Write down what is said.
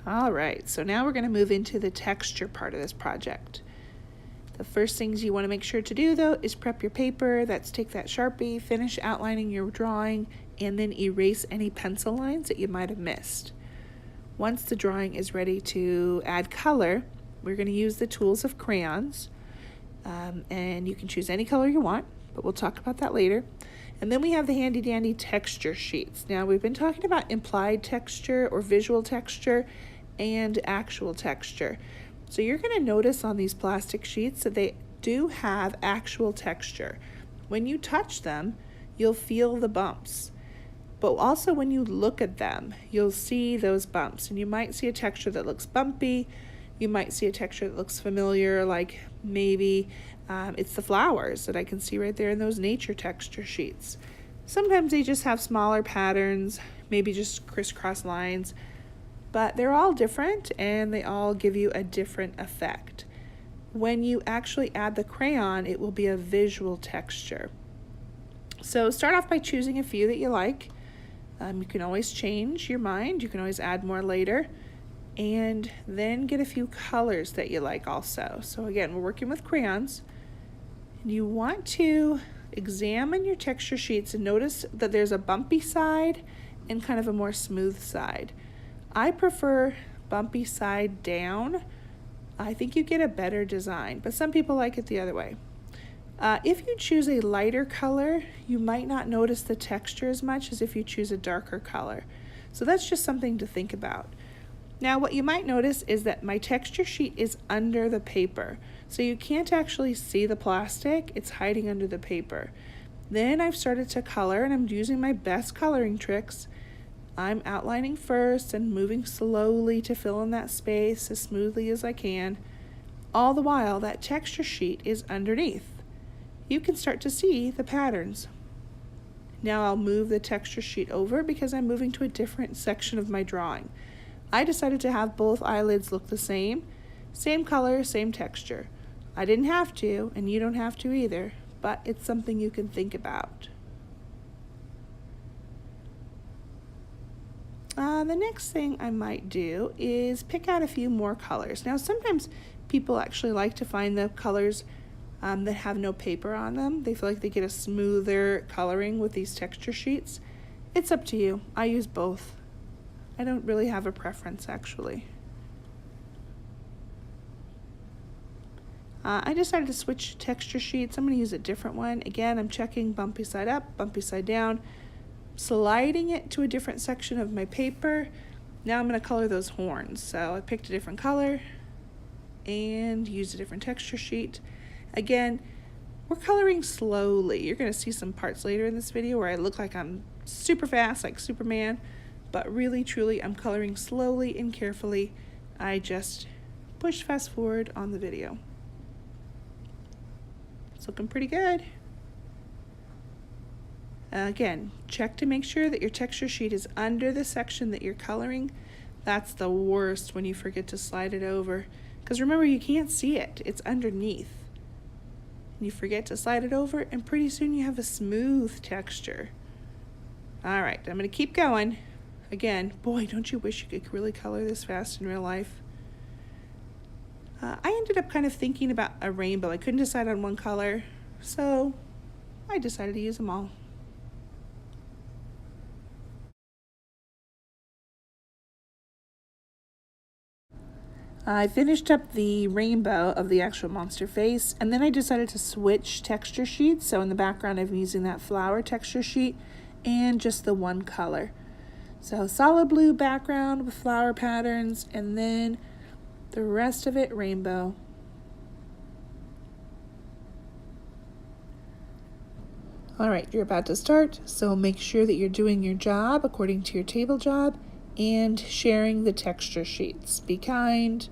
All right, so now we're going to move into the texture part of this project. The first things you want to make sure to do, though, is prep your paper. That's take that Sharpie, finish outlining your drawing, and then erase any pencil lines that you might have missed. Once the drawing is ready to add color, we're going to use the tools of crayons, and you can choose any color you want, but we'll talk about that later. And then we have the handy dandy texture sheets. Now, we've been talking about implied texture or visual texture and actual texture. So you're going to notice on these plastic sheets that they do have actual texture. When you touch them, you'll feel the bumps. But also when you look at them, you'll see those bumps. And you might see a texture that looks bumpy. You might see a texture that looks familiar, like maybe it's the flowers that I can see right there in those nature texture sheets. Sometimes they just have smaller patterns, maybe just crisscross lines. But they're all different and they all give you a different effect. When you actually add the crayon, it will be a visual texture. So start off by choosing a few that you like. You can always change your mind. You can always add more later. And then get a few colors that you like also. So again, we're working with crayons. And you want to examine your texture sheets and notice that there's a bumpy side and kind of a more smooth side. I prefer bumpy side down. I think you get a better design, but some people like it the other way. If you choose a lighter color, you might not notice the texture as much as if you choose a darker color. So that's just something to think about. Now, what you might notice is that my texture sheet is under the paper. So you can't actually see the plastic, it's hiding under the paper. Then I've started to color and I'm using my best coloring tricks. I'm outlining first and moving slowly to fill in that space as smoothly as I can. All the while, that texture sheet is underneath. You can start to see the patterns. Now I'll move the texture sheet over because I'm moving to a different section of my drawing. I decided to have both eyelids look the same color, same texture. I didn't have to, and you don't have to either, but it's something you can think about. The next thing I might do is pick out a few more colors. Now, sometimes people actually like to find the colors that have no paper on them. They feel like they get a smoother coloring with these texture sheets. It's up to you. I use both. I don't really have a preference, actually. I decided to switch texture sheets. I'm going to use a different one. Again, I'm checking bumpy side up, bumpy side down, sliding it to a different section of my paper. Now I'm going to color those horns. So I picked a different color and used a different texture sheet. Again, we're coloring slowly. You're going to see some parts later in this video where I look like I'm super fast, like Superman, but really, truly, I'm coloring slowly and carefully. I just push fast forward on the video. It's looking pretty good. Again, check to make sure that your texture sheet is under the section that you're coloring. That's the worst when you forget to slide it over. Because remember, you can't see it. It's underneath. And you forget to slide it over, and pretty soon you have a smooth texture. All right, I'm going to keep going. Again, boy, don't you wish you could really color this fast in real life? I ended up kind of thinking about a rainbow. I couldn't decide on one color, so I decided to use them all. I finished up the rainbow of the actual monster face, and then I decided to switch texture sheets. So in the background, I'm using that flower texture sheet and just the one color. So solid blue background with flower patterns, and then the rest of it rainbow. All right, you're about to start, so make sure that you're doing your job according to your table job and sharing the texture sheets. Be kind,